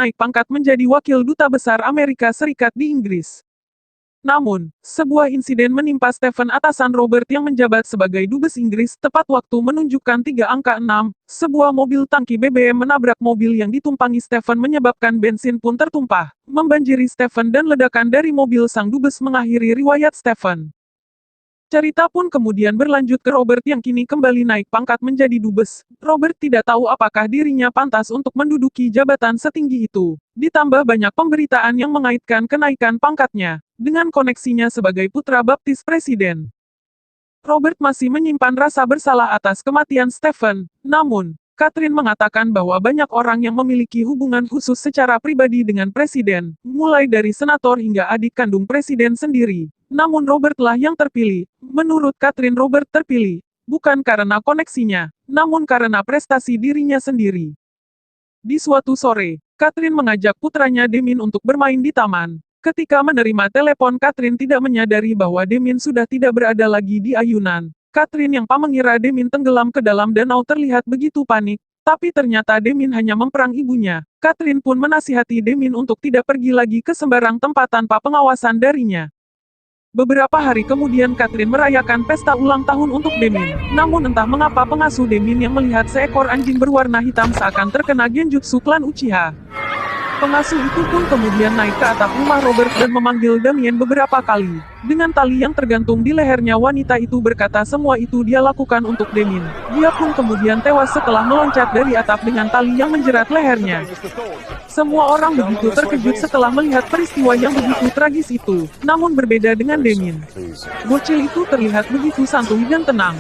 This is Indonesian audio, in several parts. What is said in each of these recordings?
naik pangkat menjadi wakil duta besar Amerika Serikat di Inggris. Namun, sebuah insiden menimpa Stephen atasan Robert yang menjabat sebagai dubes Inggris tepat waktu menunjukkan 3 angka 6, sebuah mobil tangki BBM menabrak mobil yang ditumpangi Stephen menyebabkan bensin pun tertumpah, membanjiri Stephen dan ledakan dari mobil sang dubes mengakhiri riwayat Stephen. Cerita pun kemudian berlanjut ke Robert yang kini kembali naik pangkat menjadi dubes. Robert tidak tahu apakah dirinya pantas untuk menduduki jabatan setinggi itu. Ditambah banyak pemberitaan yang mengaitkan kenaikan pangkatnya dengan koneksinya sebagai putra baptis presiden. Robert masih menyimpan rasa bersalah atas kematian Stephen. Namun, Catherine mengatakan bahwa banyak orang yang memiliki hubungan khusus secara pribadi dengan presiden, mulai dari senator hingga adik kandung presiden sendiri. Namun Robert-lah yang terpilih. Menurut Catherine, Robert terpilih, bukan karena koneksinya, namun karena prestasi dirinya sendiri. Di suatu sore, Catherine mengajak putranya Damien untuk bermain di taman. Ketika menerima telepon, Catherine tidak menyadari bahwa Damien sudah tidak berada lagi di ayunan. Catherine yang mengira Damien tenggelam ke dalam danau terlihat begitu panik, tapi ternyata Damien hanya memperang ibunya. Catherine pun menasihati Damien untuk tidak pergi lagi ke sembarang tempat tanpa pengawasan darinya. Beberapa hari kemudian Catherine merayakan pesta ulang tahun untuk Damien. Namun entah mengapa pengasuh Damien yang melihat seekor anjing berwarna hitam seakan terkena genjutsu klan Uchiha. Pengasuh itu pun kemudian naik ke atap rumah Robert dan memanggil Damien beberapa kali. Dengan tali yang tergantung di lehernya, wanita itu berkata semua itu dia lakukan untuk Damien. Dia pun kemudian tewas setelah meloncat dari atap dengan tali yang menjerat lehernya. Semua orang begitu terkejut setelah melihat peristiwa yang begitu tragis itu. Namun berbeda dengan Damien. Bocil itu terlihat begitu santuy dan tenang.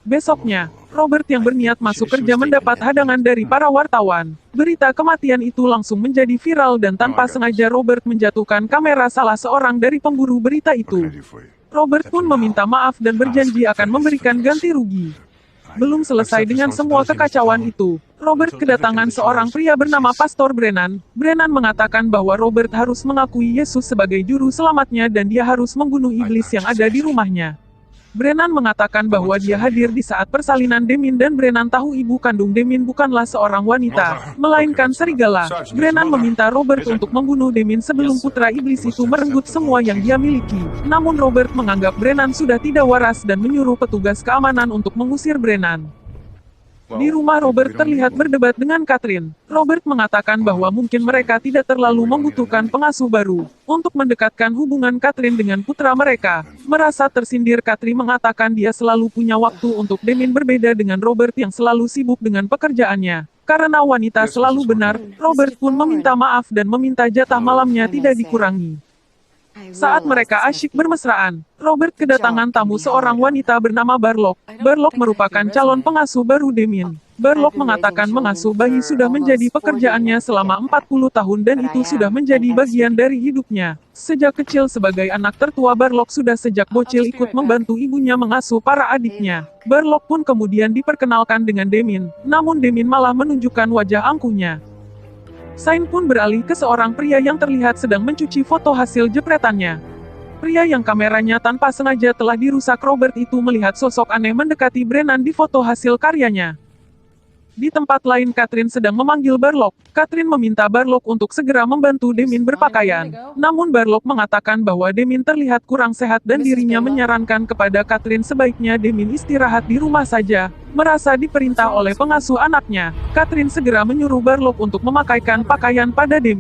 Besoknya, Robert yang berniat masuk kerja mendapat hadangan dari para wartawan. Berita kematian itu langsung menjadi viral dan tanpa sengaja Robert menjatuhkan kamera salah seorang dari pemburu berita itu. Robert pun meminta maaf dan berjanji akan memberikan ganti rugi. Belum selesai dengan semua kekacauan itu, Robert kedatangan seorang pria bernama Pastor Brennan. Brennan mengatakan bahwa Robert harus mengakui Yesus sebagai juru selamatnya dan dia harus membunuh iblis yang ada di rumahnya. Brennan mengatakan bahwa dia hadir di saat persalinan Damien dan Brennan tahu ibu kandung Damien bukanlah seorang wanita, melainkan serigala. Brennan meminta Robert untuk membunuh Damien sebelum putra iblis itu merenggut semua yang dia miliki. Namun Robert menganggap Brennan sudah tidak waras dan menyuruh petugas keamanan untuk mengusir Brennan. Di rumah Robert terlihat berdebat dengan Catherine. Robert mengatakan bahwa mungkin mereka tidak terlalu membutuhkan pengasuh baru. Untuk mendekatkan hubungan Catherine dengan putra mereka. Merasa tersindir, Catherine mengatakan dia selalu punya waktu untuk Damien, berbeda dengan Robert yang selalu sibuk dengan pekerjaannya. Karena wanita selalu benar, Robert pun meminta maaf dan meminta jatah malamnya tidak dikurangi. Saat mereka asyik bermesraan, Robert kedatangan tamu seorang wanita bernama Barlock. Barlock merupakan calon pengasuh baru Damien. Barlock mengatakan mengasuh bayi sudah menjadi pekerjaannya selama 40 tahun dan itu sudah menjadi bagian dari hidupnya. Sejak kecil sebagai anak tertua, Barlock sudah sejak bocil ikut membantu ibunya mengasuh para adiknya. Barlock pun kemudian diperkenalkan dengan Damien, namun Damien malah menunjukkan wajah angkuhnya. Sain pun beralih ke seorang pria yang terlihat sedang mencuci foto hasil jepretannya. Pria yang kameranya tanpa sengaja telah dirusak Robert itu melihat sosok aneh mendekati Brennan di foto hasil karyanya. Di tempat lain, Catherine sedang memanggil Barlock. Catherine meminta Barlock untuk segera membantu Damien berpakaian. Namun Barlock mengatakan bahwa Damien terlihat kurang sehat dan dirinya menyarankan kepada Catherine sebaiknya Damien istirahat di rumah saja. Merasa diperintah oleh pengasuh anaknya, Catherine segera menyuruh Barlock untuk memakaikan pakaian pada Damien.